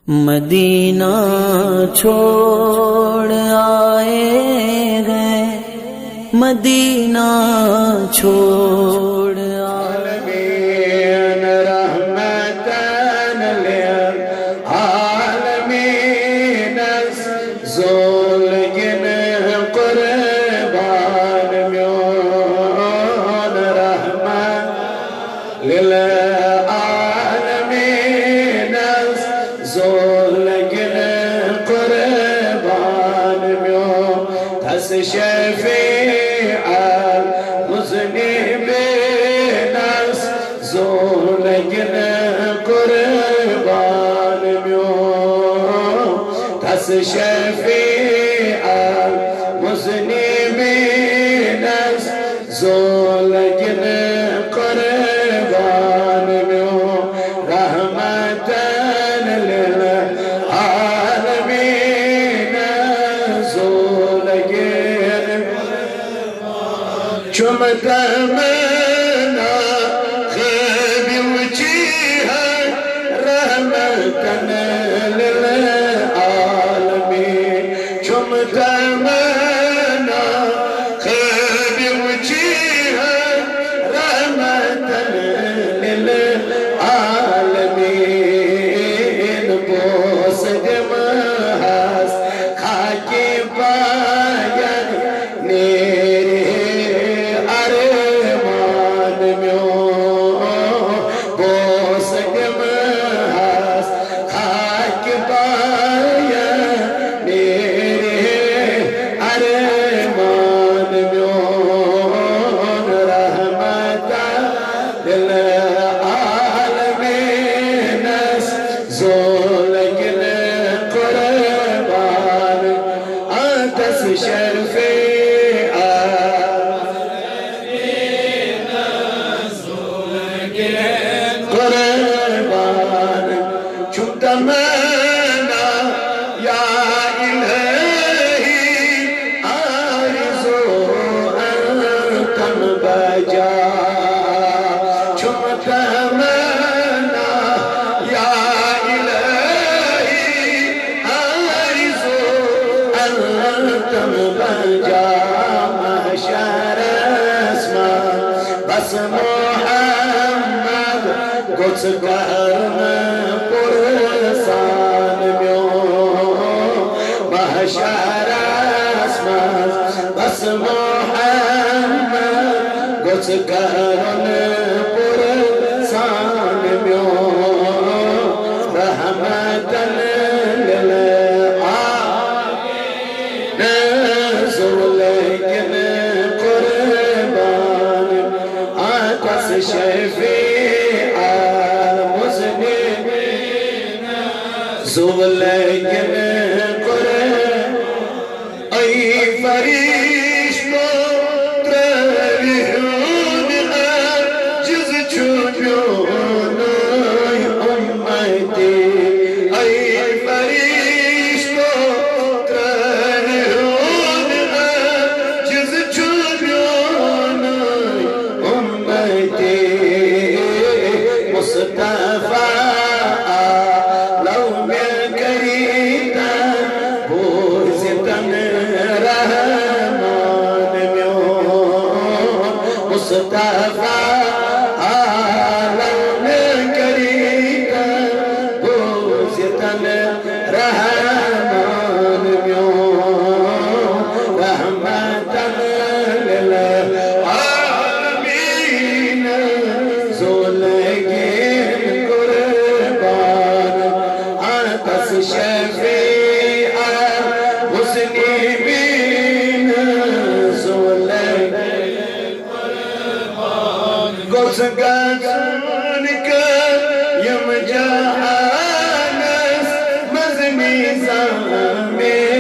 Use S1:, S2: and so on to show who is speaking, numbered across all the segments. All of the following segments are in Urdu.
S1: مدینہ چھوڑ آئے گئے، مدینہ چھوڑ
S2: عالمین رحمتاً للعالمین زولگن قربان میون رحمت للعالمین زولگن قربان میون تس شفیع المذنبین زولگن قربان میون تس شفیع المذنبین زولگن قربان میون رحمتاً للعالمین زولگن چمتمنا خیبی وچیها رحمتاً للعالمین چمتمنا خیبی وچیها رحمتاً للعالمین بوسد محاس خاکی باید نیری ارمان میون بوسد محاس خاک باید نیری ارمان میون رحمتا للعالمین زولگن قربان آتس شرفیع قربان چمتمنا یا الہی آرزو انتم بجا چمتمنا یا الہی آرزو انتم بجا محشر اسمان بس محمد گوچ کرن پرسان میون محشر اسمان بس محمد گوچ کرن پرسان میون رحمتاً للعالمین زولگن قربان آتس شفیع المذنبین زولگن قربان ای فرشتو ترہیون عجز چونیون امتی ای فرشتو ترہیون عجز چونیون امتی مصطفیٰ لو میں کریتا بوزتن رحمان میون مصطفیٰ لو میں کریتا بوزتن رحمان میون رحمتاً للعالمین زولگن قربان آتس شفیع المذنبین زولگن گوش گزن کا یم جہانس مزمیزان میں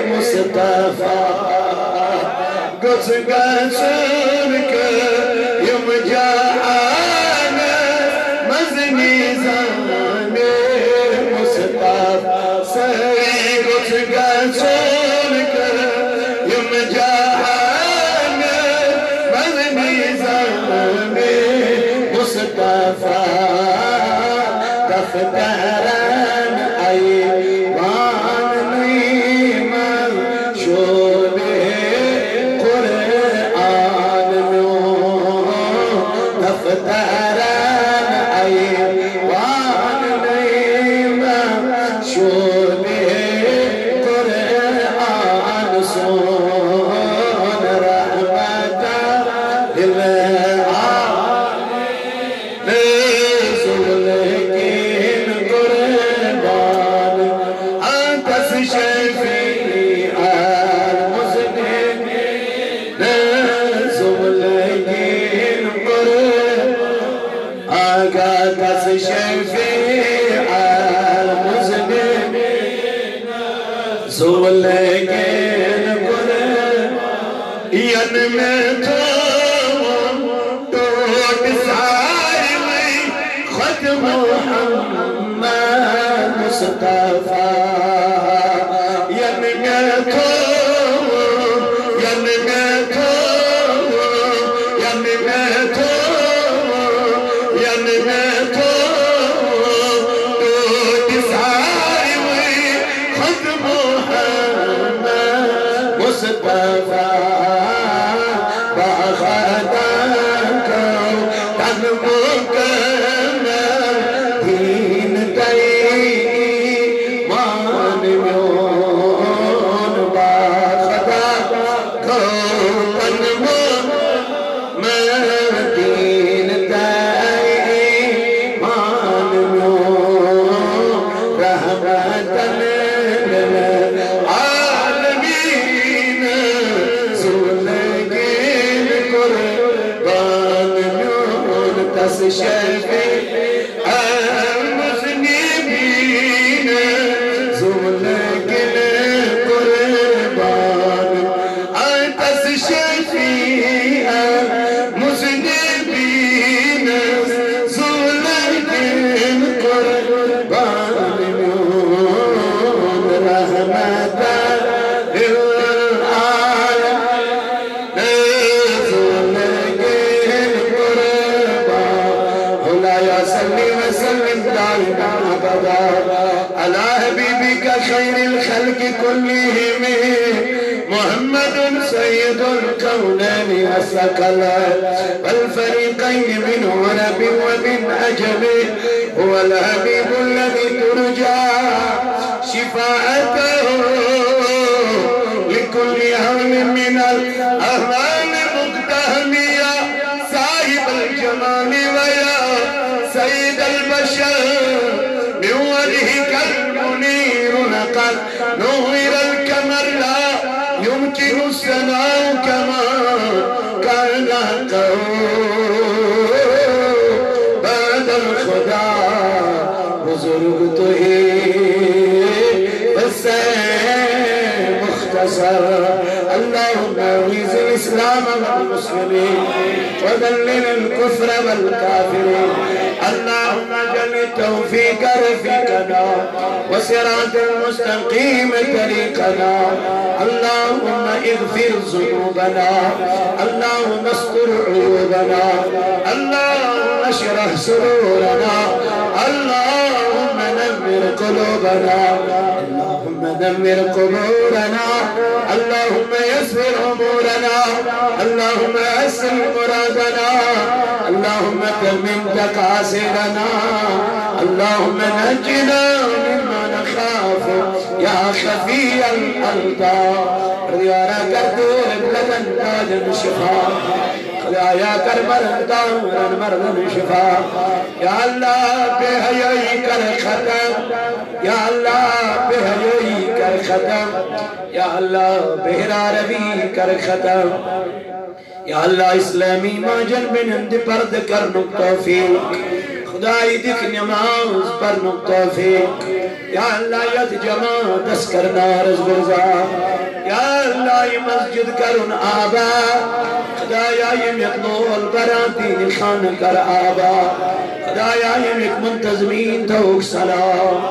S2: مصطفیٰ گوش گزن کا یم جہانس مزمیزان میں مصطفیٰ سہی گوش گزن کا یم جہانس مزمیزان میں مصطفیٰ دفتران آئی رسول گین ین میں تو ٹوٹ ساری میں خود محمد مصطفیٰ ین میں تو كلهم محمد سيد الكونين والثقلين والفريقين من عرب ومن أجم هو الحبيب الذي ترجى شفاعته لكل هم من الأهوال مقتهمية صاحب الجمال ويا سيد البشر من وجهك المنير نقل نور الكمر لا يمكن السماء كما كان بعد الخدا بزرگ تو ہی بس مختصر اللهم اعز الاسلام والمسلمين وذلل الكفر والكافرين اللهم اجعل التوفيق رفيقنا وصراط المستقيم طريقنا اللهم اغفر ذنوبنا اللهم استر عيوبنا اللهم اشرح صدورنا اللهم نمر قلوبنا اللهم دمر قبورنا اللهم يسر امورنا اللهم يسر مرادنا اللهم تمم تقاصيرنا اللهم نجنا مما نخاف يا خفي الألطاف رضيانا كردور بلدن تاج الشفاء خدایا کر مرن مردن شفاء یا اللہ بے حیائی کر ختم یا اللہ بے حیائی کر ختم یا اللہ بہرا روی کر ختم یا اللہ اسلامی ماجن بنند پرد کرنک توفیق خدای دکھ نماز پرنک توفیق یا اللہ ید جماع دس کرنا رز برزا یا اللہ یہ مسجد کرن آبا خدایا یم یقلول براتی خان کر آبا خدایا یم یک منتظمین توک سلام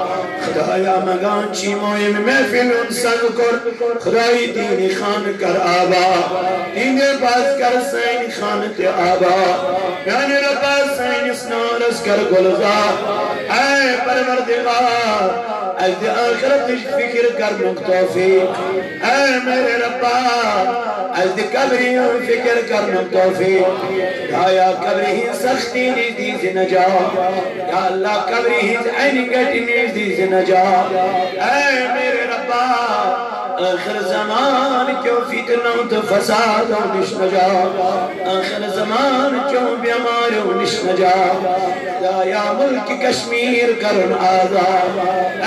S2: خدایا مگان چی مویم محفل انسان کر خدای دین خان کر آبا دین باز کر سین خانت آبا یعنی ربا سین اسنارس کر گلزا اے پروردگار اجد آخرت فکر کرنک توفیق اے میرے ربا اجد قبری فکر کرنک توفیق یا قبری سختی نیز نجا یا اللہ قبری عین گٹی نیز نجا اے میرے ربا آخر زمان کیوں فتنہ تو فساد نش نجا آخر زمان کیوں بیمار نش نجا یا ملک کشمیر کرن آزاد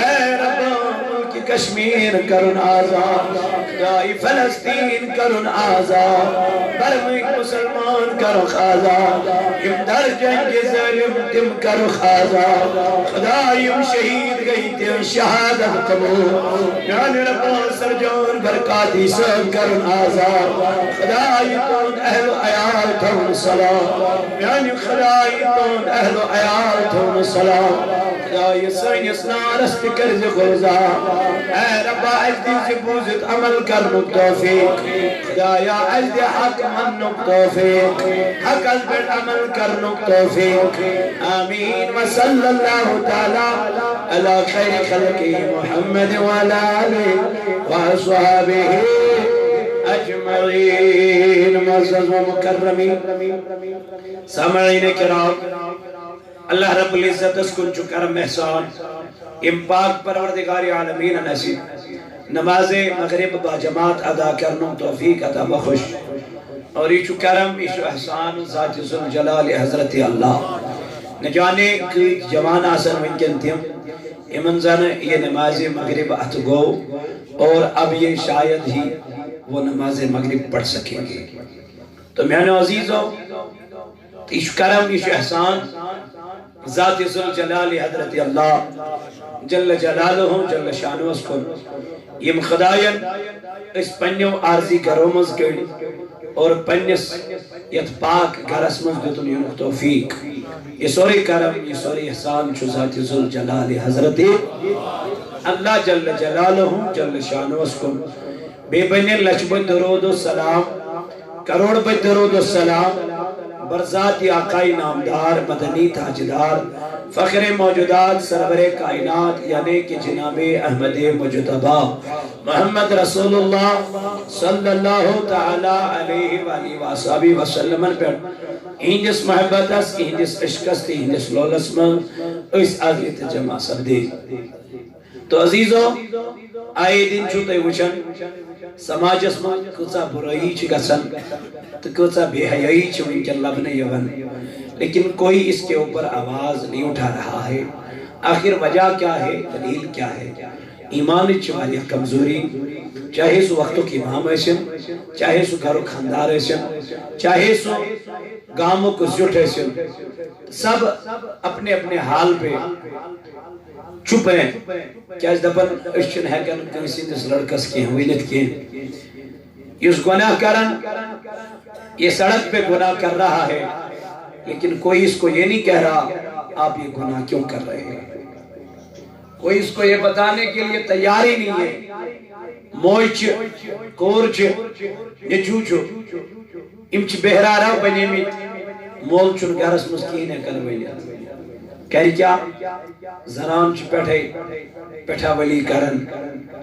S2: اے رب ملک کشمیر کرن آزاد خدای فلسطین کرن آزاد برمک مسلمان کرن آزاد یم در جنگ ظالم تم کرن آزاد خدایم شہید گئی تم شہادت قبول یعنی ربا سرجان برکاتی سب کرن آزاد خدای تون اہل و عیال تون سلام یعنی خدای تون اہل و عیال تون سلام خدای سینس نارس فکر زخوزا اے ربا اجدی زبوزت عمل کرنک توفیق خدایا اجدی حق منک توفیق حق ازبت عمل کرنک توفیق آمین وصل اللہ تعالی علی خیر خلقی محمد وعلا آلہ وصحابہ اجمعین معزز و مکرمین سامعین کرام اللہ رب العزت اس کن چو کرم احسان ام پاک پروردگار عالمین نصیب نماز مغرب با جماعت ادا کرنوں توفیق عطا بخش اور یہ چو کرم یہ چو احسان ذات ذوالجلال حضرت اللہ نہ جانے کہ جوان آسن ونکن تیم امن زن یہ نماز مغرب ات گو اور اب یہ شاید ہی وہ نماز مغرب پڑھ سکیں گے تو میانے عزیزو یہ چو کرم یہ چو احسان ذات ذوالجلال حضرت اللہ جل جلالہ جل شانہ اس کن یم خدایان اس پنیو عارضی گرومز گئی اور پنیس یت پاک گرس مز دیتن ینک توفیق یہ سوری کرم یہ سوری احسان چو ذات ذوالجلال حضرت اللہ جل جلالہ جل شانہ اس کن بے بنی لچبت درود و سلام کروڑ بت درود و سلام برذات آقائی نامدار مدنی تاجدار فخر موجودات سرور کائنات یعنی کہ جناب احمد مجتبہ محمد رسول اللہ صلی اللہ تعالی علیہ وآلہ وآلہ وسلم پر ہندس محبت اس ہندس عشق اس ہندس لولس من اس آگیت جمع سب دے تو عزیزو آئے دن چھوٹے وچن سماج اس من کچھا برائی چھ گسن تو کچھا بے حیائی چھ ونکن لبنے یون لیکن کوئی اس کے اوپر آواز نہیں اٹھا رہا ہے آخر وجہ کیا ہے دلیل کیا ہے ایمان چوالی کمزوری چاہے سو وقتوں کی امام ایسن چاہے سو گھروں خاندار ایسن چاہے سو گاموں کو زیوٹ ایسن سب اپنے اپنے حال پہ چپ ہیں کیا اس دبن اشن ہے کہ کسی دس لڑکس کی ہوئیلت کی اس گناہ کرن یہ سڑک پہ گناہ کر رہا ہے لیکن کوئی اس کو یہ نہیں کہہ رہا آپ یہ گناہ کیوں کر رہے ہیں کوئی اس کو یہ بتانے کے لیے تیار ہی نہیں ہے موچ کورچ نچوچو امچ بہرارا بنی میت مول چن گرس مسکین ہے کلویلیت کہہ کیا زنان چھ پیٹھا ولی کرن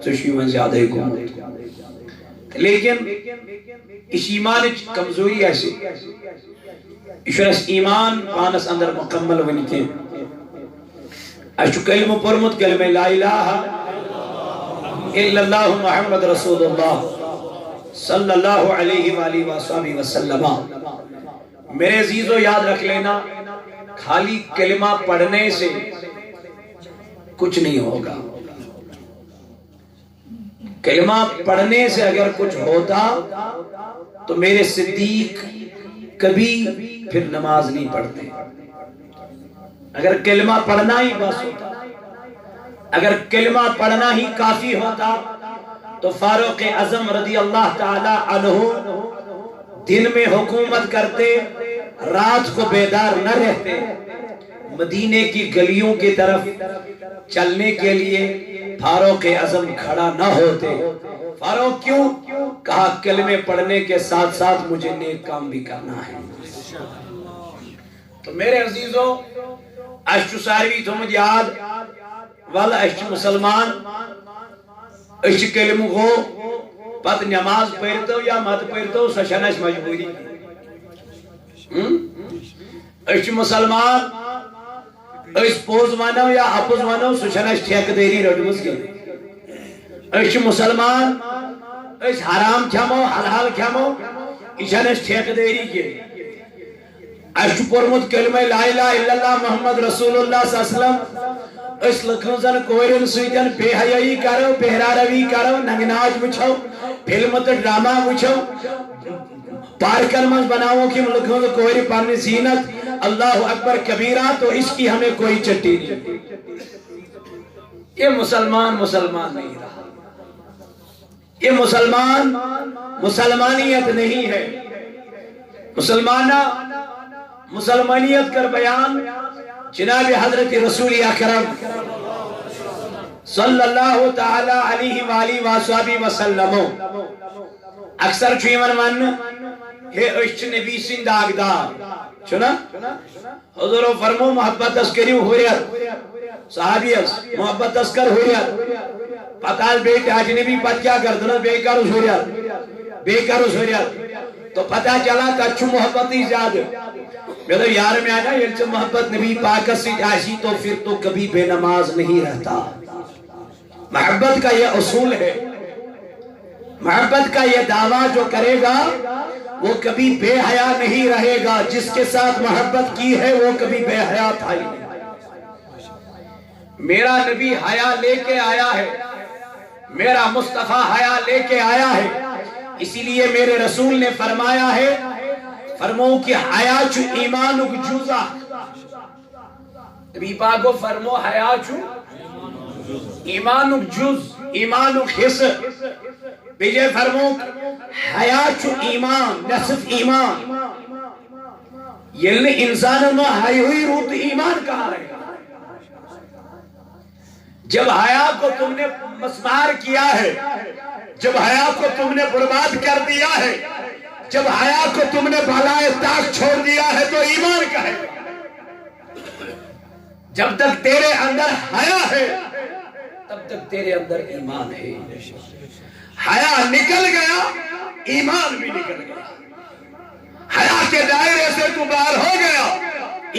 S2: چشی من زیادہ ہی گمت لیکن اس ایمان کمزوری ایسی اس ایمان پانس اندر مکمل ونی کے اشو کلمہ پرمت کلمہ لا الہ الا اللہ محمد رسول اللہ صلی اللہ علیہ وآلہ وآلہ وسلم میرے عزیزو یاد رکھ لینا خالی کلمہ پڑھنے سے کچھ نہیں ہوگا کلمہ پڑھنے سے اگر کچھ ہوتا تو میرے صدیق کبھی پھر نماز نہیں پڑھتے اگر کلمہ پڑھنا ہی بس ہوتا اگر کلمہ پڑھنا ہی کافی ہوتا تو فاروق اعظم رضی اللہ تعالی عنہ دن میں حکومت کرتے رات کو بیدار نہ رہتے مدینے کی گلیوں کی طرف چلنے کے لیے فاروق اعظم کھڑا نہ ہوتے فاروق کیوں کہا کلمے پڑھنے کے ساتھ ساتھ مجھے نیک کام بھی کرنا ہے تو میرے عزیزو اشچو ساروی تو مجھے یاد والا اشچو مسلمان اشچو کلمہ گو پت نماز پڑھتو یا مت پڑھتو سشنش مجبوری اشچو مسلمان اس پوز مانو یا اپوز مانو سشنش ٹھیک دیری رڈوز کے اشچو مسلمان اس حرام کھمو حلال کھمو اشنش ٹھیک دیری کے اشو پورمت کلمہ لا الہ الا اللہ محمد رسول اللہ صلی اللہ علیہ وسلم اس لکھنزن کوئرن سویتن بے حیائی کرو بہرا روی کرو نگناج وچھو فلمت ڈراما وچھو پارکن من بناؤں کی لکھنزن کوئر پانی زینت اللہ اکبر کبیرہ تو اس کی ہمیں کوئی چٹی نہیں. یہ مسلمان نہیں رہا. یہ مسلمانیت نہیں ہے. مسلمانیت کر بیان جناب حضرت رسول اکرم صلی اللہ تعالی علیہ وآلہ وآلہ وسلم اکثر چویمن من ہے اشچ نبی سن داغدار چنا حضور فرمو محبت تذکری ہوریت صحابی محبت تذکر ہوریت پتال بیٹ اجنبی پت کیا کردنا بے کارس ہوریت تو پتہ چلا تچو محبت ہی زیادہ میرے یار میں آنا یہ محبت نبی پاک سے آشی تو پھر تو کبھی بے نماز نہیں رہتا. محبت کا یہ اصول ہے. محبت کا یہ دعویٰ جو کرے گا وہ کبھی بے حیا نہیں رہے گا. جس کے ساتھ محبت کی ہے وہ کبھی بے حیا تھا ہی نہیں. میرا نبی حیا لے کے آیا ہے. میرا مصطفیٰ حیا لے کے آیا ہے. اسی لیے میرے رسول نے فرمایا ہے فرمو کہ حیا چو ایمانک جوزہ. نبی پاک کو فرمو حیا چو ایمانک جوز ایمانک حص بیجے فرمو حیا چو ایمان نصف ایمان. یعنی انسان میں حیا ہوئی روح ایمان کہاں رہے گا. جب حیا کو تم نے مسمار کیا ہے جب حیا کو تم نے برباد کر دیا ہے جب حیا کو تم نے بالائے طاق چھوڑ دیا ہے تو ایمان کا ہے. جب تک تیرے اندر حیا ہے تب تک تیرے اندر ایمان ہے. حیا نکل گیا ایمان بھی نکل گیا. حیا کے دائرے سے تو باہر ہو گیا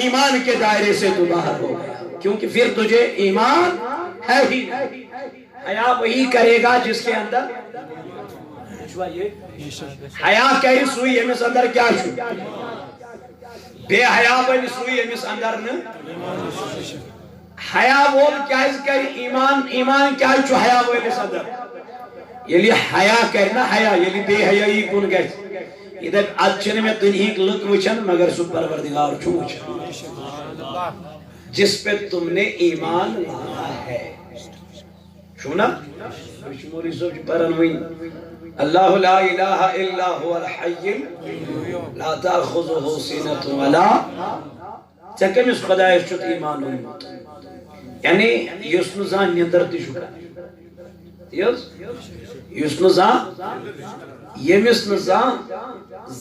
S2: ایمان کے دائرے سے تو باہر ہو گیا. کیونکہ پھر تجھے ایمان ہے ہی نہیں. حیا وہی کرے گا جس کے اندر حیا کہی سوئی ہمیں اندر کیا چھو بے حیا بنی سوئی ہمیں اندر نا حیا بول کیا اس کہی ایمان کیا چھو حیا وہ ہمیں اندر یلی حیا کہنا حیا یلی بے حیائی کن گئے. ادھر اچھنے میں تنہیک لک وچن مگر سو پروردگار چھو وچن جس پہ تم نے ایمان لانا ہے. شونا شموری سوچ پرن ہوئی اللہ لا الہ الا هو الحی لا تاخذہ سینۃ ولا چکم اس خدا چت ایمان ہوئی یعنی یس نزان نیندر تہ شو یس نزان یمس نزان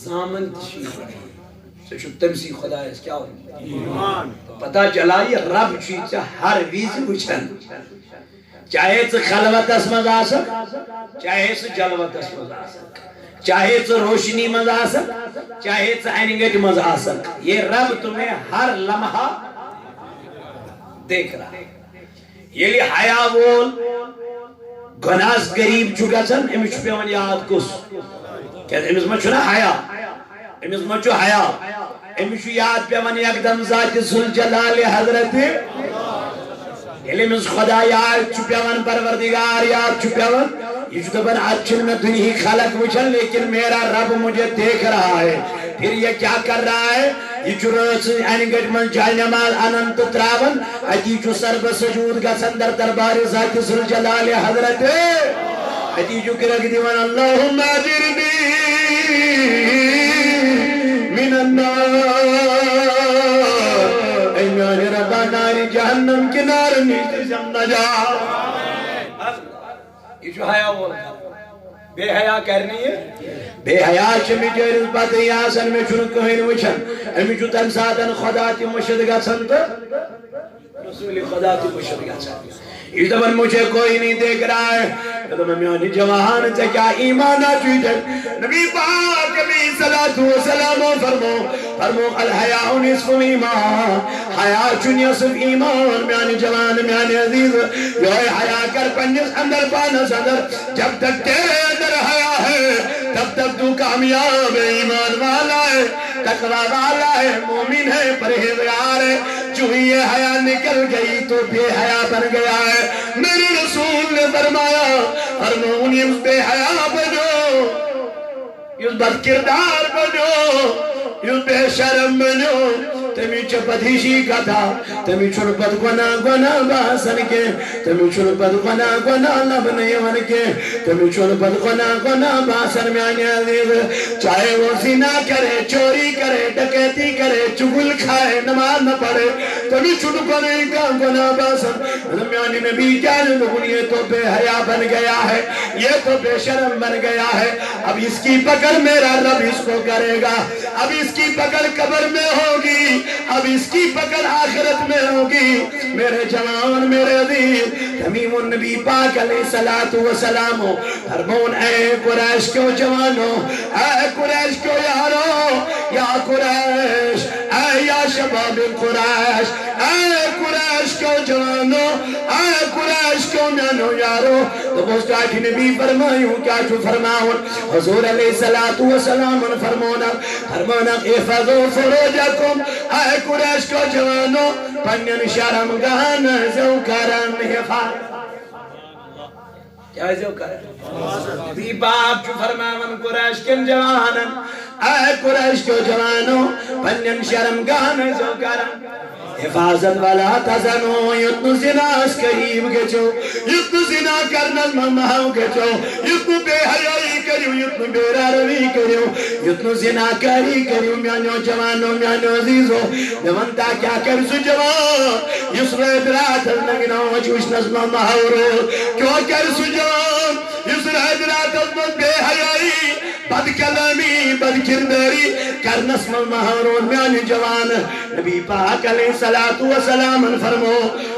S2: زامن تہ چھ تمسی خدا اس کیا ایمان پتہ چلا یہ رب چھ ہر ویز وچھن چاہے تو خلوت اسمز آسک چاہے تو جلوت اسمز آسک چاہے تو روشنی مز آسک چاہے تو اینگٹ مز آسک یہ رب تمہیں ہر لمحہ دیکھ رہا ہے. یہ لئے حیا بول گناس گریب چکا چن امش پیون یاد کس کہ امس ما چھنا حیا امس ما چھو حیا امش یاد پیون یکدم ذات ذوالجلال حضرت علم خدا یار چھپیون پروردگار یار چھپیون یہ جو دبن اچھن میں دنہی خلق وچھن لیکن میرا رب مجھے دیکھ رہا ہے. پھر یہ کیا کر رہا ہے یہ جو رس اینگٹ من جائے نماز اننت تراون اتی جو سرب سجود کا سندر دربار ذات ذوالجلال حضرت اتی جو کرک دیوان اللہم اجرنی من النار ایمان ربا ناری جہنم کی نار نیچے جم نہ جا. یہ جو حیا بول بے حیا کرنی ہے بے حیا چمی جیرز باتری آسن میں چھن کہیں وچھن امی جو تن ساتن خدا تی مشد گا سنت رسول خدا تی مشد گا سنت. اس دبن مجھے کوئی نہیں دیکھ رہا ہے قدم میانی جواہان سے کیا ایمان آچوئی نبی پاک علیہ السلام فرمو الحیاء نصف ایمان حیاء چون یصف ایمان میانی جوان میانی عزیز جو ہے حیاء کر پنجس اندر پانس اندر جب تک تیرے اندر حیاء ہے
S3: تب تک تو کامیاب ہے، ایمان والا ہے، تقوی والا ہے، مومن ہے، پرہیزگار ہے۔ جو یہ حیا نکل گئی تو بے حیا بن گیا ہے۔ میرے رسول نے فرمایا فرمونی اس بے حیا بنو، اس بد کردار بنو، اس بے شرم بنو۔ تمی چھ بدہشی کا تھا، تمی چھڑ بد گناہ باسن کے، تمی چھڑ بد گناہ لبنیون کے، تمی چھڑ بد گناہ باسن میں آنے عزیز۔ چاہے وہ زنا کرے، چوری کرے، ڈکیتی کرے، چگل کھائے، نماز نہ پڑھے، تمی چھڑ گناہ باسن۔ میانی نبی جانے لگن یہ تو بے حیا بن گیا ہے، یہ تو بے شرم بن گیا ہے۔ اب اس کی پکڑ میرا رب اس کو کرے گا، اب اس کی پکڑ قبر میں ہوگی، اب اس کی پکڑ آخرت میں ہوگی۔ میرے جوان، میرے عزیز، تمیم النبی پاک علیہ السلام فرمون اے قریش کیوں جوانو، اے قریش کیوں یارو، یا قریش، اے یا شباب قریش، اے قریش کیوں جوانو، اے قریش کیوں میانو یارو۔ تو مستعد نبی فرمائیوں کیا چھو فرماؤن، حضور علیہ السلام فرمونا احفظو فروجکم، اے قریش کو جوانو پنین شرم گہن زوکرن حفاظ۔ کیا زوکرن؟ نبی باپ چھو فرماؤن قریش کن جوانن، اے قریش کو جوانو پنین شرم گہن زوکرن حفاظت والا تزنو۔ یتنو زنا اس قریب گچو، یتنو زنا کرنن ممہو گچو، یتنو بے حیائی کریو، یتنو بے روی کریو، یتنو زنا کری کریو۔ میانو جوانو، میانو عزیزو، نمانتا کیا کرسو جوان، یس رہت رات نگنو چوش نظم مہورو، کیوں کرسو جوان، یس رہت رات نظم بے حیائی، بد کلامی، بد کرداری کرنس مہورون۔ میانی جوان نبی پاک علیہ السلام فرمو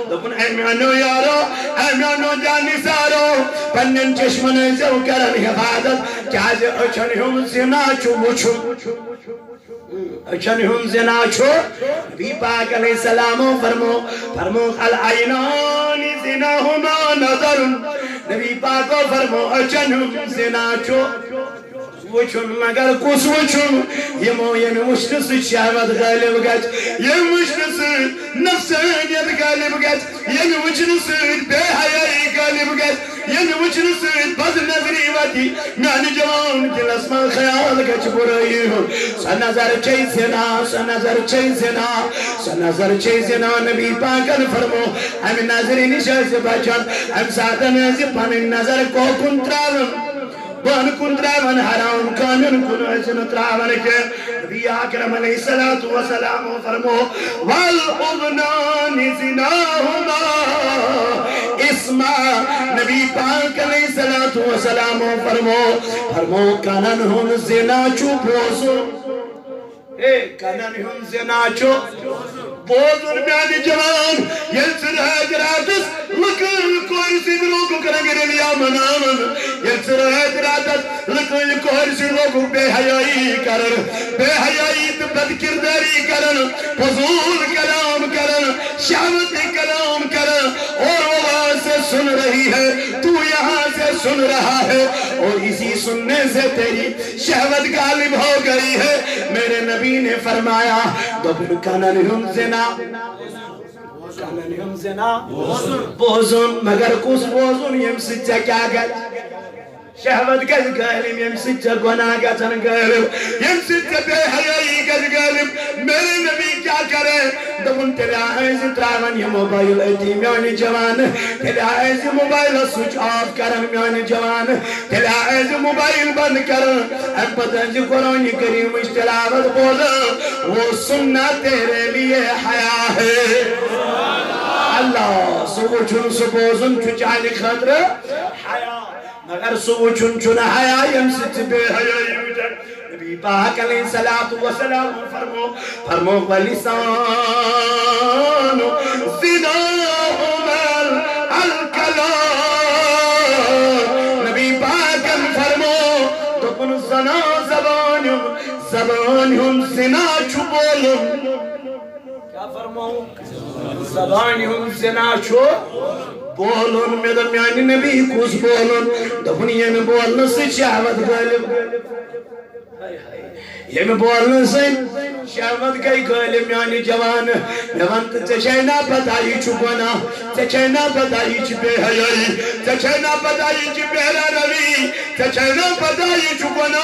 S3: دکن اے میانو یارو، اے میانو جانی سارو پنن چشمن زو کرن حفاظت۔ کیا جے اچھن ہم زنا چھو مچھو، اچھن ہم زنا چھو، نبی پاک علیہ السلام فرمو العینان زناہما نظر، نبی پاک فرمو اچھن ہم زنا چھو وچھن مگر کس وچھن، یہ مشت سے شہوت غالب گچ، یہ مشت سے نفسانیت غالب گچ، یہ وچھن سے بے حیائی غالب گچ، یہ وچھن سے بد نظری وتی۔ میانی جوان دلس من خیال گچ برائی ہوں، سنظر چی زنا، سنظر چی زنا، سنظر چی زنا۔ نبی پاکن فرمو ہم نظری نشہ سے بچن، ہم ساتن سے پن نظر کو کنتراون، بان کن تراون حرام کانن کن حسن تراون کے۔ نبی اکرم علیہ السلام فرمو والعبنان زناہما اسما، نبی پاک علیہ السلام فرمو کانن ہن زنا چو بوزو، اے کانن ہن زنا چو بوزن میانی جوان، یہ سرحج راتس لکل کوئی سید لوگو کرنگے لیا منامن، یہ سرحج راتس لکل کوئی سید لوگو بے حیائی کرن، بے حیائی بد کرداری کرن، فضول کلام کرن، شہوت کلام کرن، اور وہ وہاں سے سن رہی ہے، تو یہاں سے سن رہا ہے، اور اسی سننے سے تیری شہوت غالب ہو گئی ہے۔ میرے نبی نے فرمایا دبن کانن ہم زنا، کانن ہم زنا بوزن، مگر کس بوزن یم سچا کیا گل شہوت گز غالب، یم سچا گناہ گزن غالب، یم سچا بے حیائی گز غالب۔ میرے نبی کیا کرے دبن تیرے آئیز تراون یہ موبائل ایتی میانی جوان، تیرے آئیز موبائل سوچ آف کرن میانی جوان، تیرے آئیز موبائل بند کرن، اب پتنج قرآن کریم اشتلاوت بولن، وہ سننا تیرے لیے حیاء ہے۔ اللہ سوچن سبوزن چچانی خطر حیاء، مگر سوچن چن حیاء یم ست بے حیائی وجن۔ نبی پاک علیہ السلام فرمو وَلِسَانُ زِنَاهُمَ الْكَلَامُ، نبی پاک فرمو دکن زنا زبانیم زنا چھو بولن، کیا فرمو زبانیم زنا چھو بولن میں دو میانی نبی کس بولن دفنی میں بولن سے شہوت غالب یہ میں بولن سے شہوت گئی غالب میانی جوان میں وانت چچینا پتائی چھپنا چچینا پتائی چھپے حیائی چچینا پتائی چھپے روی چچینا پتائی چھپنا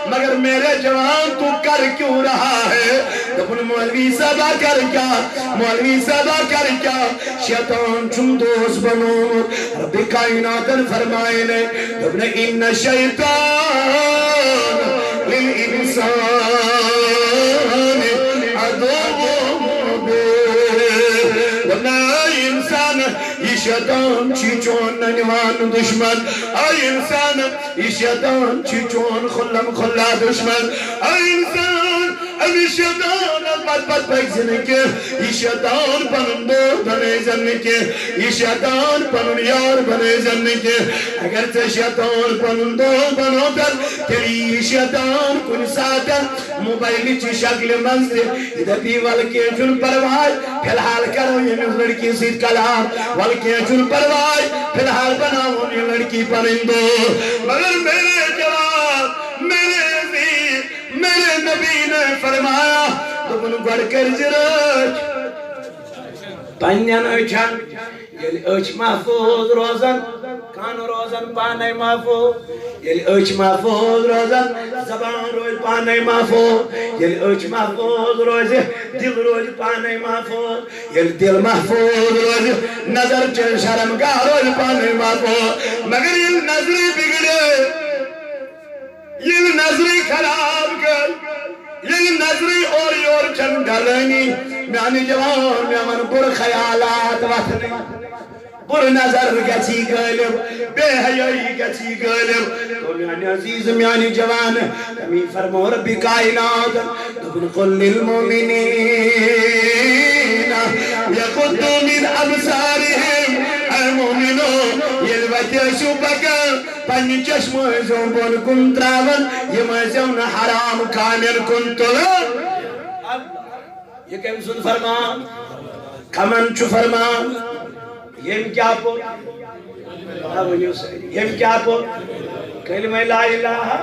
S3: مگر میرے جوان تو کر کیوں رہا ہے دفن مولوی صدا کر کیا مولوی صدا کر کیا شیطان چم دوست بنو رب کائناتن فرمائے نے دفن ان شیطان للانسان عدو مبین دفن اے انسان یہ شیطان چی چون ننوان دشمن اے انسان یہ شیطان چی چون خلم خلا دشمن اے انسان اے شیطان بد بگزن کے یہ شیطان پنن دور بنے زن کے یہ شیطان پنن یار بنے زن کے اگر تے شیطان پنن دور بنو تر تیری یہ شیطان کن ساتن موبائل چی شکل منزل ادھر بھی والکے جن پروائی فی الحال کرو یہ لڑکی سید کلام والکے جن پروائی فی الحال بناؤ یہ لڑکی پرندو مگر میرے جواب میرے عزیز میرے نبی نے فرمایا دبن گوڑ کر جرج پنین اچھن یل اچھ محفوظ روزن کان روزن پانے محفوظ یل اچھ محفوظ روزن زبان روز پانے محفوظ یل اچھ محفوظ روز دل روز پانے محفوظ یل دل محفوظ روز نظر چل شرمگاہ روز پانے محفوظ مگر یل نظری بگڑے یل نظری خراب کر یہ نظری اور یور چند ڈلنی میانی جوان میامن بر خیالات وطنی بر نظر گچی غالب بے حیائی گچی غالب تو میانی عزیز میانی جوان کمی فرمو ربی کائنات دبن قل للمومنین یقدو من ابصارهم اے مومنو یہ وجہ شبکا پنی چشم زنبون کن تراون یہ مزون حرام کامل کن تلو یہ کم سن فرمان کمن چو فرمان یہ کیا پو یہ کیا پو کلمہ لا الہ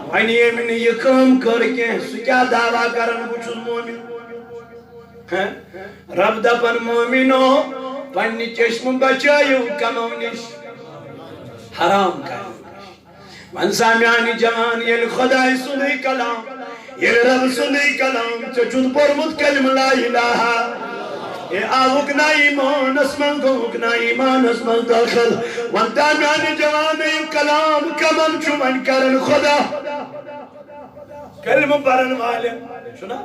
S3: وانی یہ من یہ کام کر کے سکیا دعویٰ کرن بچن مومن رب دپن مومنو پنی چشم بچائیو کمونش حرام کرن من سامیانی جوان یل خدای سنی کلام یل رب سنی کلام چچود پرمت کلم لا الہ اے آوک نا ایمان اسمان گوک نا ایمان اسمان داخل وان تامیانی جوان این کلام کمن چومن کرن خدا کلم پرن والن سنا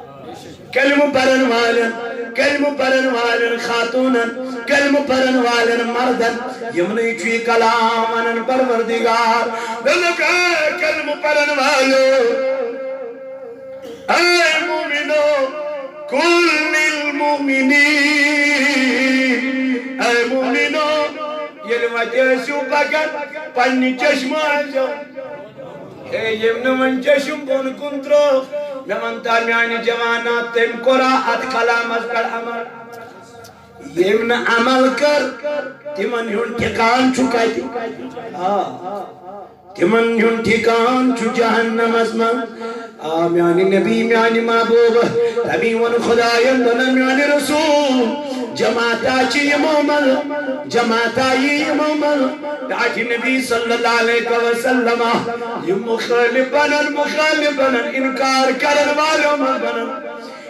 S3: کلم پرن والن خاتونن کلم پرن والن مردن یمنی چوی کلام انن پروردگار دلک اے کلم پرن والو اے مومنو کل للمومنین اے مومنو یل وجہ شوپکت پنی چشم آجو اے یمن من چشم بون کنترو میں تامیانی جوانات تیم کورا ات کلام از کر عمل یمن عمل کر تیمن ہون ٹھکان چکائی تھی تیمن ہون ٹھکان چو جہنم از من میانی نبی میانی محبوب نبی ون خدایند میانی رسول جماعتا چی مومل جماعتا یہ مومل داکی نبی صلی اللہ علیہ وسلم یہ مخالبن انکار کرن والوں میں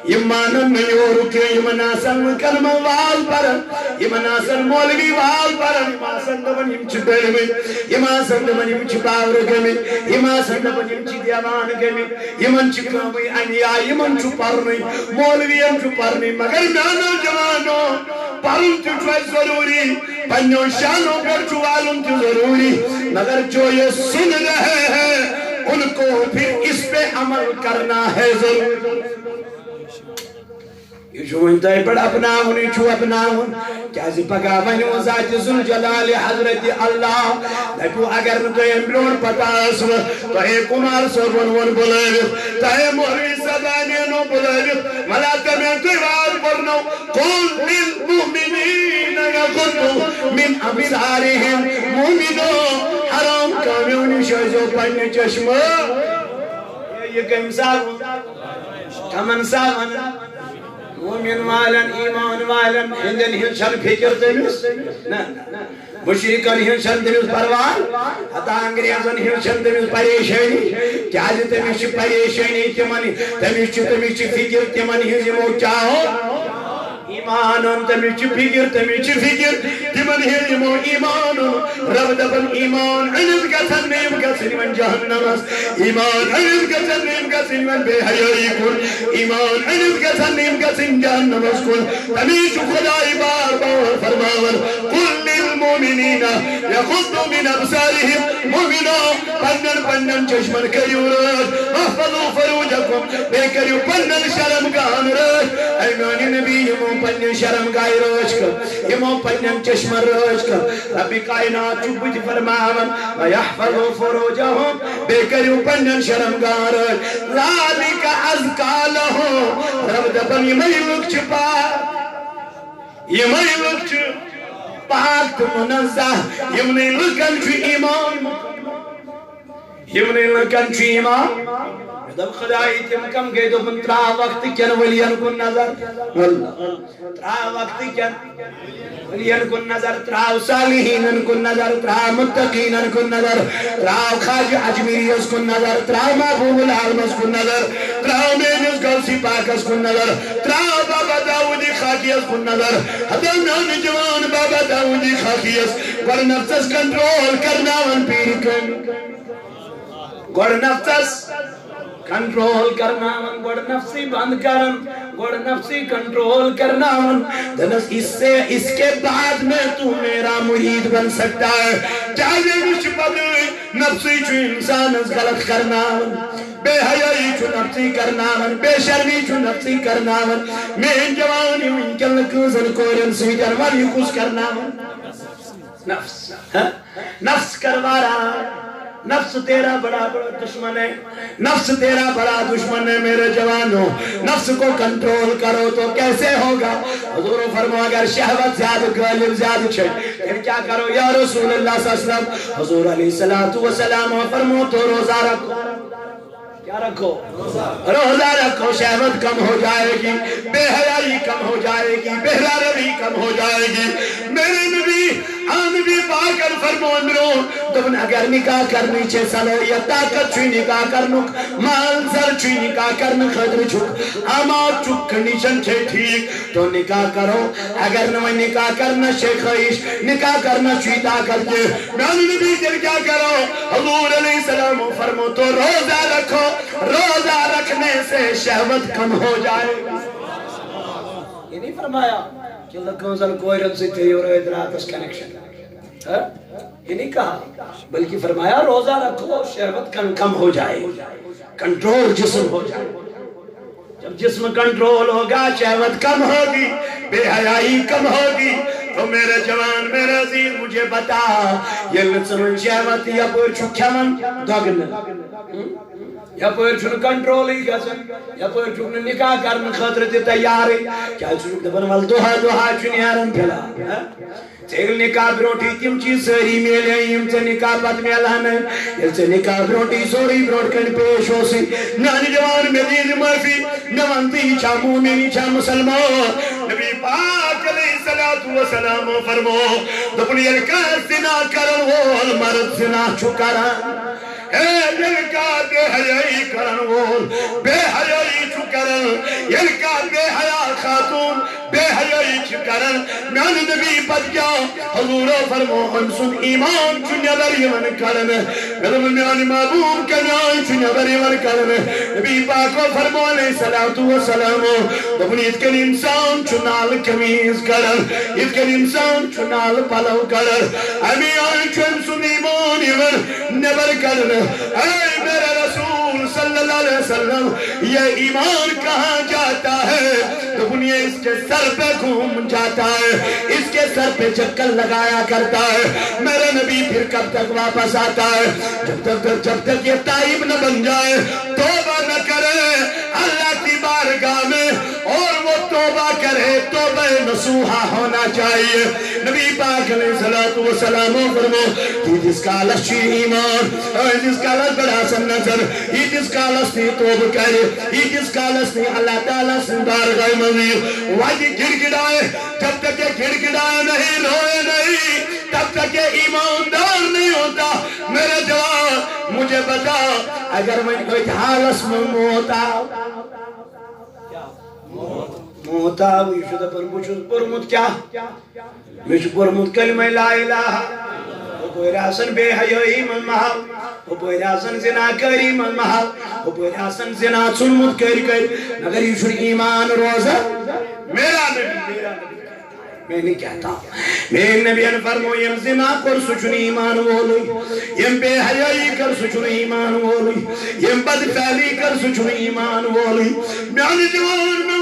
S3: یہ مانن نہیں ہو رکے یہ مناسن کرم وال پرن یہ مناسن مولوی وال پرن یہ ماسن دبن یم چھ بیرمی یہ ماسن دبن یم چھ باور گمی یہ ماسن دبن یم چھ دیوان گمی یہ من چھ کامی انیا یہ من چھ پرنی مولوی یم چھ پرنی مگر نانا جوانو پرن چھ ضروری پنیو شانوں پر چوالن چھ ضروری مگر جو یہ سن رہے ہیں ان کو پھر اس پہ عمل کرنا ہے ضرور یہ جو انتہی پر اپناؤن یہ جو اپناؤن کیازی پکا ونیو ذات ذوالجلال حضرت اللہ لیکو اگر تو امبرون پتا اسم تو اے کمار سرون ون بلائیت تو اے موری صدانینو بلائیت ملاتا میں کوئی بات ورنو قل للمؤمنین یغضوا من ابصارہم مومنو حرام کامیوں نشوزو پنی چشمہ یہ کم ساون کمن ساون مومن والن ایمان والن ہندن ہنشن فکر تمس مشرکن ہنشن تمس پروان حتی انگریزن ہنشن تمس پریشانی کیا تمس پریشانی تمس فکر تمن ہزمو چاہو ایمان تمس فکر تمن ہزمو ایمان رب دبن ایمان انس گژھن نیم گژھن من جہنمس ایمان انس گژھن نیم گژھن من بے حیائی کن ایمان انس گژھن نیم گژھن جہنمس کن تمیش خدای بار بار فرماور قل للمؤمنین یغضوا من ابصارہم مومنو پنن چشمن کریو رج احفظوا فروجکم بے کریو پنن شرمگاہن رج اے میانی نبی یمو پنن شرمگاہ رج کر یمو پنن چشمن رج کر رب کائنات چوبت فرماون ویحفظوا فروجہم بے کریو پنن شرمگاہ رج ذالک ازکا لہم رب دبن یمائی لوگ چھپا یمائی لوگ چھپا پاک منزہ یمنی لکن چو ایمان یمنی لکن چو ایمان دب خدای تم کم گئی دو من ترا وقت کن ولین کن نظر ترا وقت کن ولین کن نظر ترا صالحین کن نظر ترا متقین کن نظر ترا خاج اجمیریس کن نظر ترا محبوب العالمس کن نظر ترا مینس گوسی پاکس کن نظر ترا بابا داودی خاکیس کن نظر حضر نام جوان بابا داودی خاکیس ور نفسس کنٹرول کرنا ون پیر کن ور نفسس کنٹرول کرنا من گوڑ نفسی بند کرن گوڑ نفسی کنٹرول کرنا من دنس اس کے بعد میں تو میرا مرید بن سکتا ہے چاہے مجھ بدوئی نفسی چو انسان اس غلط کرنا من بے حیائی چو نفسی کرنا من بے شرمی چو نفسی کرنا من میں ان جوانی ان کل کزن کورن سویدر والی کس کرنا من نفس کروا رہا نفس تیرا بڑا دشمن ہے نفس تیرا بڑا دشمن ہے میرے جوانوں نفس کو کنٹرول کرو تو کیسے ہوگا حضور فرمو اگر شہوت زیادہ غالب زیادہ چھے پھر کیا کرو یا رسول اللہ صلی اللہ علیہ وسلم حضور علیہ السلام فرمو تو روزہ رکھو کیا رکھو روزہ رکھو شہوت کم ہو جائے گی بے حیائی کم ہو جائے گی بے روی کم ہو جائے گی میرے نبی آنبی پاکر فرمو اندرو دبن اگر نکاح کرنی چھے صلاحیت طاقت چھوئی نکاح کرنک مال زر چھوئی نکاح کرن خدر چھک آمات چھک کنیشن چھے ٹھیک تو نکاح کرو اگر نوی نکاح کرنا چھے خواہش نکاح کرنا چھوئی طاقت کے میانی نبی دل کیا کرو حضور علیہ السلام فرمو تو روزہ رکھو روزہ رکھنے سے شہوت کم ہو جائے گا یہ نہیں فرمایا کہ لکھنزل کوئرن سے تھی اور ادراتس کنیکشن یہ نہیں کہا بلکہ فرمایا روزہ رکھو شہوت کم ہو جائے کنٹرول جسم ہو جائے جب جسم کنٹرول ہوگا شہوت کم ہوگی بے حیائی کم ہوگی تو میرے جوان میرے عزیز مجھے بتا یہ لچن شہوت یا پور چھکیا من دوگن یا پور چھن کنٹرول ہی گزن یا پور چھن نکاح کرن خطر تی تیاری کیا چھن دبن وال دوہا چھن یارن پھیلا تیل نکاح بروٹی تیم چیز سری میلے یم سے نکاح پت میلان ہے یہ سے نکاح بروٹی سوری بروٹ کن پیش ہو سی نانی جوان مدید مرفی نوانتی چھا مومنی چھا مسلمان نبی پاک علیہ السلام فرمو دپنی یلکا زنا کرن وول مرد زنا چھکران اے یلکا بے حیائی کرن وول بے حیائی چھکران یلکا بے حیا خاتون بے حیائی چھکران میان نبی پت کیا حضور فرمو انسن ایمان چنیبر یمن کرن میرم میان محبوب کنان چنیبر یمن کرن نبی پاکو فرمو علیہ السلام دپنی اتکن انسان چنال کمیز کرن اتکن انسان چنال پلو کرن امی آن چن سن ایمان یمن نبر کرن اے میرے رسول صلی اللہ علیہ وسلم یہ ایمان کہاں جاتا ہے دپنی اس کے سر پہ گھوم جاتا ہے اس کے سر پہ چکر لگایا کرتا ہے میرے نبی پھر کب تک واپس آتا ہے جب تک یہ تائب نہ بن جائے توبہ نہ کرے اللہ کی بارگاہ میں اور وہ توبہ کرے توبہ نصوحہ ہونا چاہیے نبی پاک علیہ السلام فرمو جس کالس چی ایمان جس کالس بڑا سن نظر جس کالس نی توب کرے جس کالس نی اللہ تعالیٰ سندار گئے مزید واجی گھڑ گڑائے جب تک یہ گھڑ گڑائے نہیں روئے نہیں تب تک یہ ایماندار نہیں ہوتا میرے جوان مجھے بتا اگر میں کوئی حالس میں موتا موتا یہ شدہ پر مجھے پرمت کیا مجھے پرمت کلمہ لا الہ وہ راسن بے حیائی من محل وہ راسن زناکاری من محل وہ راسن زنا سنمت کر اگر یہ شد ایمان روزہ میرا نبی میں نہیں کہتا میرے نبی نے فرمایا یم زنا کر سچن ایمان وولوی یم بے حیائی کر سچن ایمان وولوی یم بدفعلی کر سچن ایمان وولوی میانی جوان میں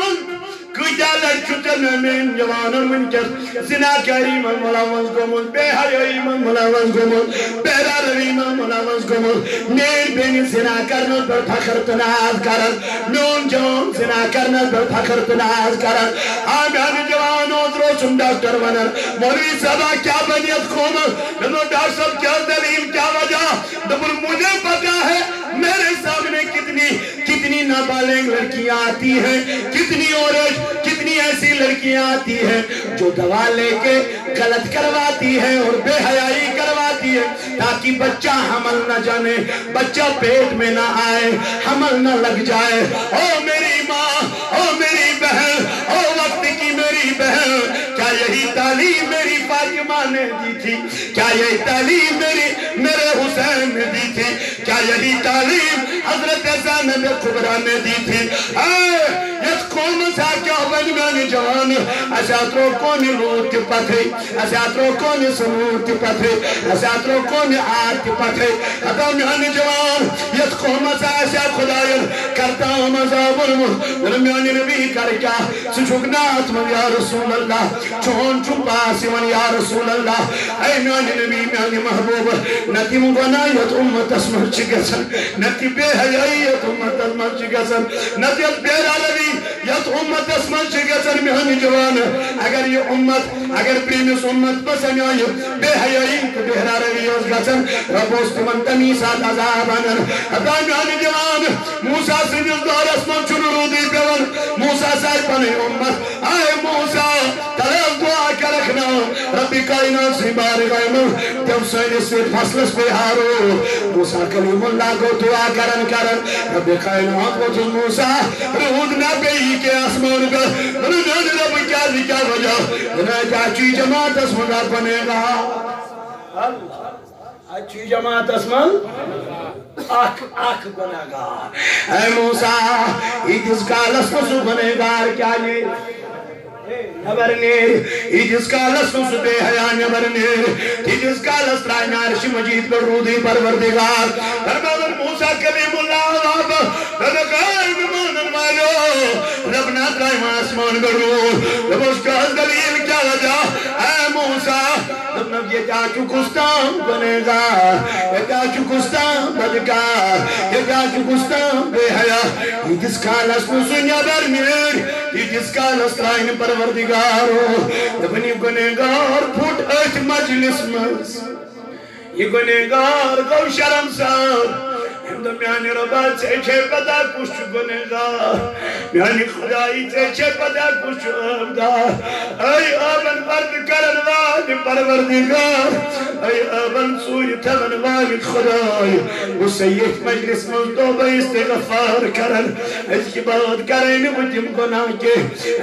S3: کجا لڑچوتن میں جوانن منکر زناکاری من ملاوز گمون بے حیائی من ملاوز گمون بے راروی من ملاوز گمون مین بین زنا کرنا پر فخر تناز کرن میون جوان زنا کرنا پر فخر تناز کرن آمیان جوان اوزرو سن ڈاکٹر ونن مولوی صاحبہ کیا بنیت کھومن میں ڈاکٹر صاحب کیا دلیل کیا وجہ دبر مجھے پتا ہے میرے سامنے کتنی نابالغ لڑکیاں آتی ہیں کتنی عورت کتنی ایسی لڑکیاں آتی ہیں جو دوا لے کے غلط کرواتی ہیں اور بے حیائی کرواتی ہے تاکہ بچہ حمل نہ جانے بچہ پیٹ میں نہ آئے حمل نہ لگ جائے او میری ماں او میری بہن او وقت کی میری بہن کیا یہی تعلیم میری فاطمہ نے دی تھی کیا یہی تعلیم میرے حسین نے دی تھی کیا یہی تعلیم حضرت زینب کبریٰ نے دی تھی یس قوم سا کیا بن میں جوان اساترو کون لوت کی پتھے اساترو کون سموت کی پتھے اساترو کون آت کی پتھے ادھا میں جوان یس قوم سا ایسا خدایر کرتا ہوں مذاب میانی نبی کر کیا سچکنات من یا رسول اللہ چون چپاسی من یا رسول اللہ اے میانی نبی میانی محبوب نتی مغنائیت امت اسمر چگسن نتی بے حیائیت امت اسمر چگسن نتی بیر علوی یت امت اسمر چگسن میانی جوان اگر یہ امت اگر پریمس امت پسن آئی بے حیائیت بیر علوی اس گسن ربوست من تمیسات عذابانن ادا میانی جوان موسیٰ سنجز دار اسمر چنو رودی پیون موسیٰ سائے پنے امت آئے موسیٰ تلیل دعا کر رکھنا ربی کائنات سی بار غیمہ جب سائن سے فصلس پہ ہارو موسیٰ کلیم اللہ کو دعا کرن رب کائنات کو تس موسیٰ رہود نہ پہی کے آسمان کا انہوں رب کیا وجہ انہیں چاچی جماعت اسمدہ بنے گا اچھی جماعت اسمان آکھ بنے گا اے موسیٰ ایدس کا لسمسو بنے گا کیا یہ نبرنیر ایجس کا لسنس بے حیاء نبرنیر ایجس کا لسرائن عرش مجید پر رودی پروردگار فرمادن موسیٰ کلیم اللہ رب ربقائم مانن والو رب نادرائم آسمان کرو رب اس کا دلیل کیا وجہ اے موسیٰ رب یہ چاچو کستان بنے گا یہ چاچو کستان بدکار یہ چاچو کستان بے حیاء ایجس کا لسنس نبرنیر ایجس کا لسرائن پروردگارو اپنی گنہگار پھوٹ ایت مجلس مز یہ گنہگار گو شرم سار میانی ربات سے چھے پتا کچھ گنہگار میانی خدای سے چھے پتا کچھ عبدار اے آبن برد کرن واد پروردگار اے آبن سوی تمن واد خدای اس سیت مجلس مزدوبہ استغفار کرن اس کی بات کرن مجھم گناہ کے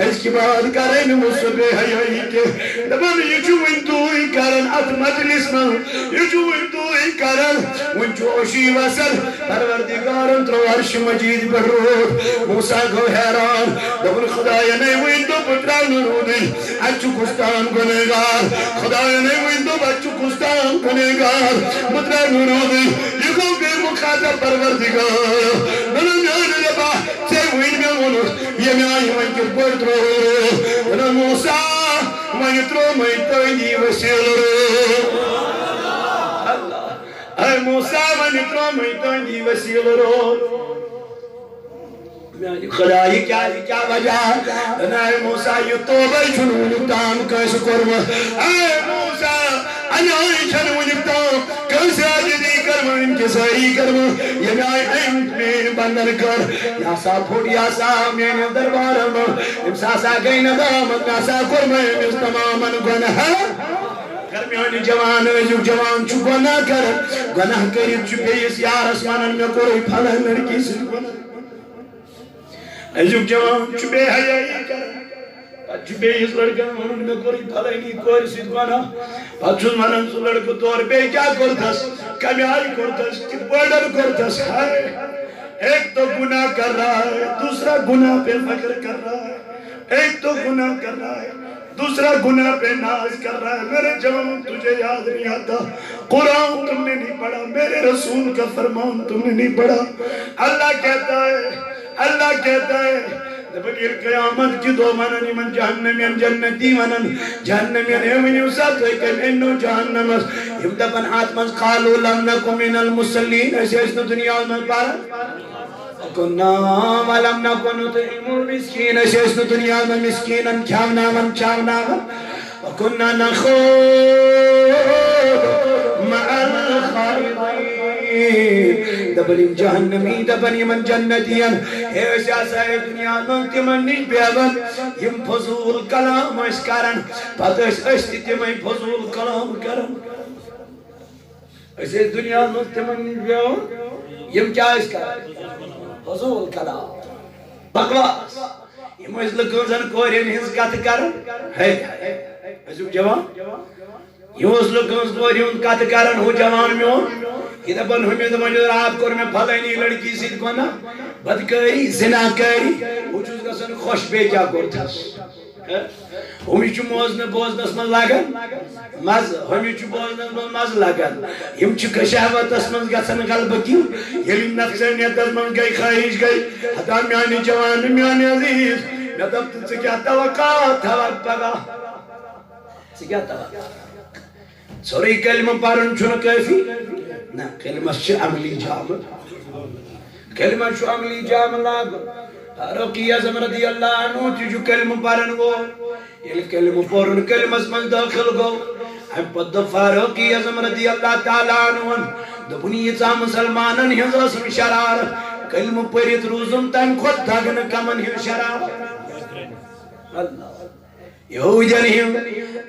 S3: اس کی بات کرن مصبح حیائی کے دبن یجو اندوئی کرن ات مجلس مز یجو اندوئی کرن ونچوشی وصل پروردگارن ترو عرش مجید پر رود موسیٰ کو حیران دبن خدای نے ویندو پتران رودی اچھو کستان گنہگار خدای نے ویندو بچو کستان گنہگار پتران رودی یہ کو بے مخاطب پروردگار دنم جان ربا سے وین میں منوس یہ میں آئی من کے پر ترو دنم موسیٰ من ترو من تنی وسیل رو اے موسیٰ من اترو میتان دی وسیل رو خدا یہ کیا وجہ اے موسیٰ یہ توبہ چھنون تام کیسے کرم اے موسیٰ انہائی چھنون تام کیسے آجدی کرم انکسائی کرم یہ آئی ایم میں بندر کر یا سا پھوڑ یا سا میں دربارم امسا سا گئی ندامت یا سا کرم امس تمامن گناہ کرمیانی جوان ایجو جوان چھو گناہ کر گناہ کریم چھو بیس یارس مانن میں کوئی پھلا لڑکی سے گناہ ایجو جوان چھو بے حیائی کر چھو بیس لڑکن مانن میں کوئی پھلا نہیں کوئی سید گناہ پچھو مانن سو لڑکو طور بے کیا کرتس کمیائی کرتس کی بڑر کرتس ایک تو گناہ کر رہا ہے دوسرا گناہ پہ فکر کر رہا ہے ایک تو گناہ کر رہا ہے دوسرا گناہ پہ ناز کر رہا ہے میرے جوان تجھے یاد نہیں آتا قرآن تم نے نہیں پڑھا میرے رسول کا فرمان تم نے نہیں پڑھا اللہ کہتا ہے بغیر قیامت کی دو منن من جہنمین جنتی منن جہنمین ایمنی اسات ویکن انو جہنمس یم دپن آتمز قالو لم نکو من المسلین ایسے اس دنیا میں پارا کننا ولم نکو نطعم المسکین ایسے اس دنیا میں مسکینن کھاونا من چاونا من وکننا نخوض مع الخائضین دبنیم جہنمی دبنیم جنتین ایسے آسائے دنیا میں تمن نہیں بیابن یم فضول کلام اس کارن پتہ اس تمہیں فضول کلام کرن ایسے دنیا میں تمن نہیں بیابن یم کیا اس کارن فضول کلام بکواس یم اس لکھوزن کورین ہنس کت کرن ہے ایسے جوان یم اس لکھوزن کورین کت کرن ہو جوان میں ہو یہ دبن ہمیں دمجھو رات کر میں پھلینی لڑکی سید کو نا بدکاری زناکاری وہ چوز گسن خوش بے کیا کرتا ہمیں چو موزن بوزنس من لگن مز ہمیں چو بوزنس من مز لگن یم چو کشاوت اس من گسن غلب کیوں یلی نفسانیت اس من گئی خواہش گئی حتا میانی جوان میانی عزیز میں دب سے کیا توقع کیا سوری کلمہ پارن چھونا کیفی نا کلمہ شو عملی جامل کلمہ شو عملی جامل لاغ فاروقی اعظم رضی اللہ عنہ تیجو کلمہ پارن گو یہ کلمہ پارن کلمہ اسمن داخل گو ہم پد فاروقی اعظم رضی اللہ تعالیٰ عنہ دبنی اچھا مسلمانن ہنز رسم شرار کلمہ پریت روزم تن خود دھگن کمن ہن شرار اللہ یہودین ہم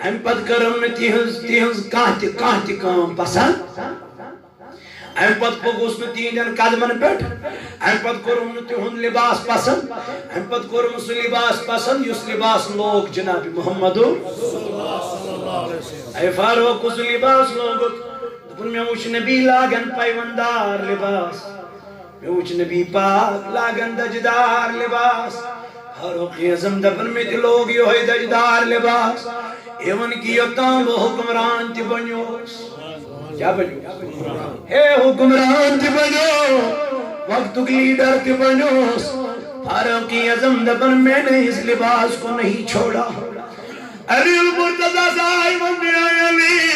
S3: ہم پد کرم تیہنز کانتی کام پسند ہم پد پگوس میں تیہن قدمن پیٹ ہم پد کرم تیہن لباس پسند ہم پد کرم سو لباس پسند یس لباس لوگ جناب محمد اے فاروق اس لباس لوگ دپن میں وچ نبی لاگن پیوندار لباس میں وچ نبی پاک لاگن دجدار لباس فاروق اعظم دپن میں لوگ یہ ہوئی دجدار لباس ایون کی یتان وہ حکمران تی بنیوس کیا بنیوس اے حکمران تی بنیو وقت کی لیڈر تی بنیوس فاروق اعظم دپن میں نے اس لباس کو نہیں چھوڑا علی المرتضی صاحب علی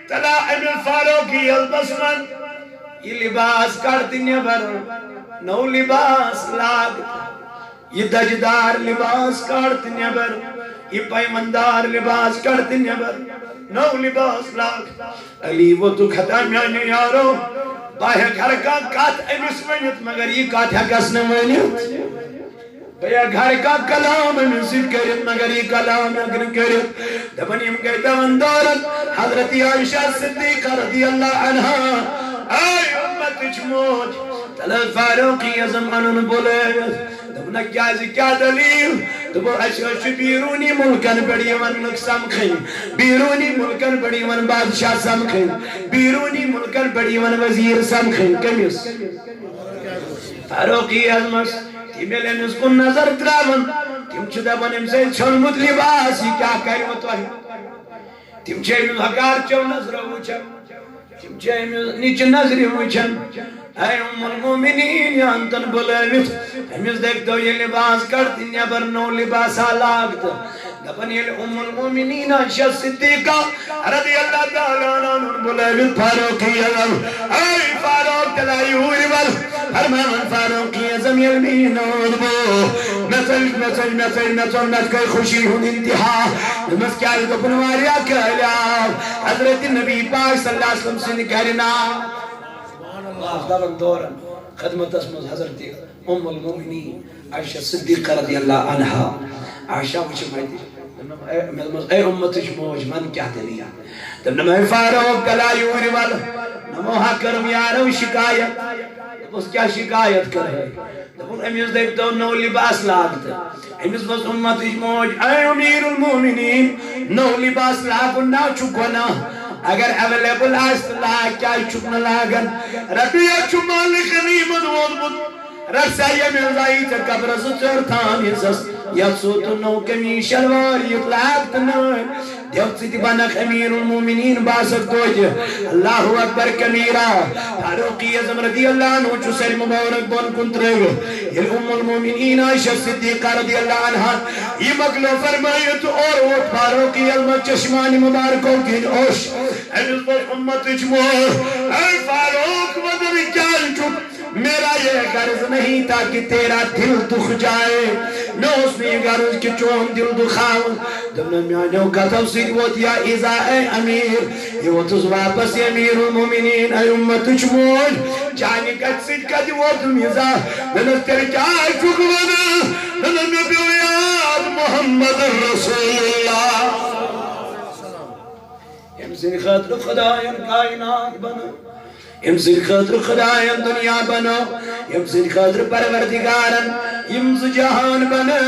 S3: تلا ابن فاروق البسمن یہ لباس کرتی نیبر نو لباس لاگ یہ دجدار لباس کارت نیبر یہ پیمندار لباس کارت نیبر نو لباس لاگ علی وہ تو ختم یعنی یارو باہر گھر کا کات ایمس منیت مگر یہ کات ہے کس نے منیت بیا گھر کا کلام نصیب کرت مگر یہ کلام اگر کرت دبنیم گئی دوندارت حضرت عائشہ صدیقہ رضی اللہ عنہ اے امت چموت تلال فاروقی اعظم انہوں بولے دبنا کیا دلیل دبو اشرش بیرونی ملکن بڑی من نقسم خیم بیرونی ملکن بڑی من بادشاہ سم خیم بیرونی ملکن بڑی من وزیر سم خیم کمیس فاروقی اعظم تیمیلے نس کو نظر تراون تیم چھ دبن امسے چھنمت لباسی کیا کری متوہی تیم چھ امس حکار چو نظر وچھن تیم چھ امس نیچ نظر وچھن اے ام المومنین یانتن بلویت امس دیکھ دو یہ لباس کرتی نیبر نو لباس آلاغت دبن یہ ام المومنین عائشہ صدیقہ رضی اللہ تعالیٰ عنہ بلویت فاروقی اعظم اے فاروق تلائی ہوئی بل فرمان فاروقی اعظم یلمین بو نچل کئی خوشی ہون انتہا نمس کیا گپن واریا کہلیا حضرت نبی پاک صلی اللہ علیہ وسلم سے نکرنا
S2: دورن دورن خدمت اسمز حضرت ام المؤمنین عائشہ صدیقہ رضی اللہ عنہا عائشہ وچھ مائتی اے امتش موج من کیا دلیا تب نمہ فاروق کلا یوری والا نموہا کرم یارو شکایت اس کیا شکایت کرے دبون امیز دیکھتا نو لباس لاغتا امیز بس امتش موج اے امیر المومنین نو لباس لاغنا چکونا اگر اویلیبل آست لاغ کیا چکنا لاغن ربیہ چمال خنیمت وضبط رسائی مرزائی تکبر سچر تھانی سس یفسوتو نو کمی شلوار یطلاق تنوی دیوت سیتی بانک امیر المومنین باسک دوج اللہ اکبر کمیرہ فاروقی اعظم رضی اللہ عنہ چو سر مبارک بون کنترے یہ ام المومنین عائشہ صدیقہ رضی اللہ عنہ یہ مقلو فرمائیت اور وہ فاروقی علم چشمان مبارکوں کی اوش ایمیز پر امت اجمور اے فاروق مدر کیال چک میرا یہ غرض نہیں تھا کہ تیرا دل دکھ جائے میں اس میں غرض کہ چون دل دکھاؤں دمنا میانیوں کا تفسیر وہ دیا ایزا اے امیر یہ وہ تز واپس امیر المومنین اے امت چمول چانی کت سید کا دی وہ تم ایزا دنس تیرے چاہی چکوانا دنس میں بیویاد محمد رسول اللہ امسن خطر خدایان کائنات بنا امسن خطر خدایان دنیا بنا امسن خطر پروردگارن امس جہان بنا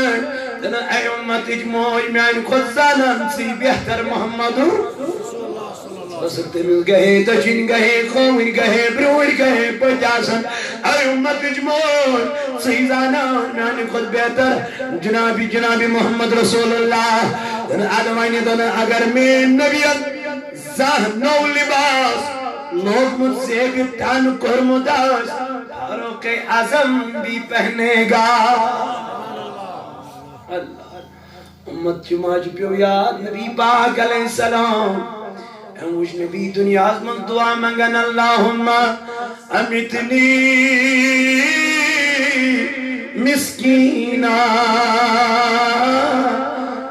S2: دن اے امت اجموعی میان خود زانن سی بہتر محمد بسر تمیز گہے تشین گہے خوین گہے بروڑ گہے پچاسن اے امت اجموعی سی زانن میان خود بہتر جنابی محمد رسول اللہ دن آدمائنی دن اگر میں نبیت زہن نو لباس لوگ مجھ سے بھی تن کرمداس فاروق اعظم بھی پہنے گا امت چماج پیو یاد نبی پاک علیہ السلام اموش نبی دنیا من دعا منگن اللہم امیتنی مسکینہ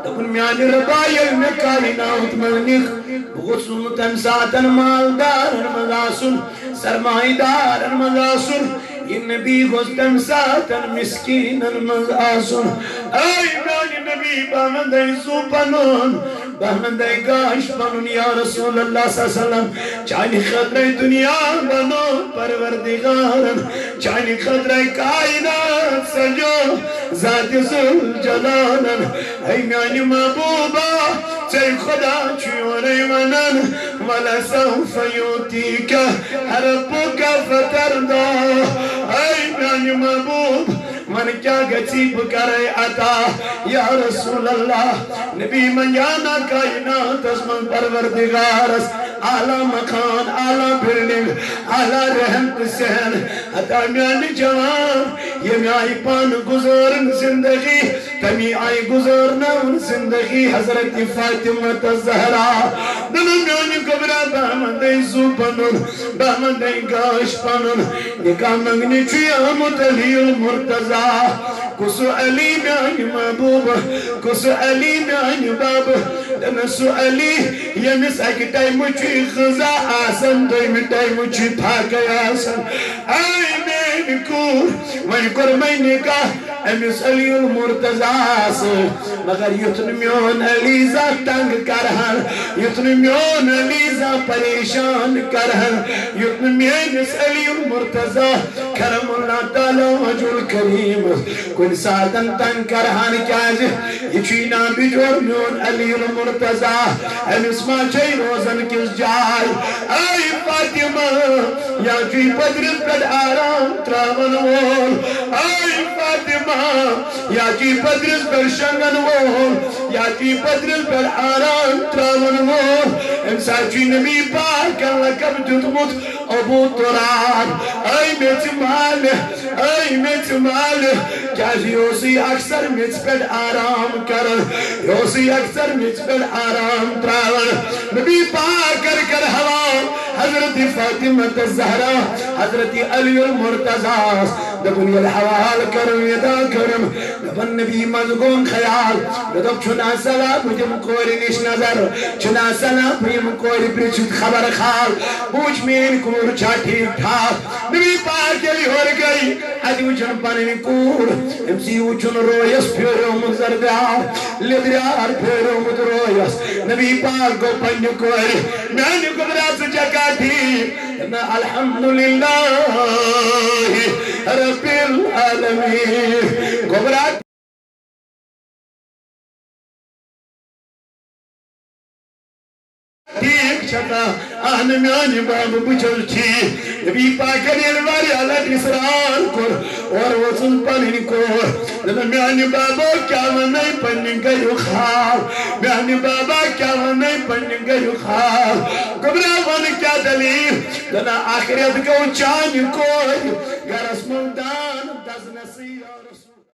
S2: دبن میانی ربائی میں کائنات منک بغسل تنساتن مالدارن مغاسن سرمائیدارن مغاسن یہ نبی غسطن ساتن مسکینن مغاسن اے میانی نبی بہمندے سوپنون بہمندے گاش بنون یا رسول اللہ صلی اللہ علیہ وسلم چانی خطرہ دنیا بنون پروردگارن چانی خطرہ کائنات سجو ذات ذل جلالن اے میانی محبوبہ تے خدا چیوری منن ولا سوف یوتیک ربک فتردا اے میانی محبوب من کیا گچیب کرے عطا یا رسول اللہ نبی من جانا کائنات اس من پروردگارس اعلی مکان اعلی بلڈنگ اعلی رحمت سہن عطا میانی جوان یہ میائی پان گزارن زندگی تمی آئی گزارنا ان زندگی حضرت فاطمہ الزہرا دنوں میانی کبرا بہمندے زوپنن بہمندے گاش پنن نکاح منگنی چیا متلی المرتضی کسو علی میانی محبوب کسو علی میانی باب دنسو علی یمس اکی ٹائم چی خزا آسن دوئی ٹائم چی پھاکی آسن آئی میانی کور وی کرمائی نکاح امس علی المرتضی مگر یتن میون علیزہ تنگ کرہن یتن میون علیزہ پریشان کرہن یتن میونس علی المرتضی کرم اللہ تعالی وجل کریم کن ساتن تنگ کرہن کیازِ یہ چینا بجور میون علی المرتضی امس ما چاہی روزن کس جائے آئی فاطمہ یا چی پدرس کد آرام تراون وول آئی فاطمہ
S3: ماں یا چی پدرس پر شنگن وول یا چی پدرس پر آرام تراون وول امسا چی نبی پاک لقب دتمت ابو تراب اے میچ مال کیازی ہوسی اکثر میچ پر آرام کرن ہوسی اکثر میچ پر آرام تراون نبی پاک کر حوال حضرت فاطمہ الزہرا حضرت علی المرتضی دبن الحوال کرم یدا کرم دبن نبی مزگون خیال دب چنا سلا بجم کوری نش نظر چنا سلا بجم کوری پرچت خبر خال بوچ مین کور چھا ٹھیک ٹھاک نبی پاک علی ہور گئی ادی وچن پنن کور امسی وچن رویس پھیرو مزردار لدریار پھیرو مدرویس نبی پاک کو پنج کوری میں قدرت جگہ تھی الحمدللہ رب العالمین گبرات ٹھیک چھتا آن میانی باب بچل چھی نبی پاکر الواری علت اسرار کر اور وصل پنین کور میانی بابا کیا ونائی پنین گئیو خال میانی بابا کیا ونائی پنین گئیو خال گبرا ون کیا دلیل دنا آخریت کو چانی کوئی گرس مندان دز نسی اور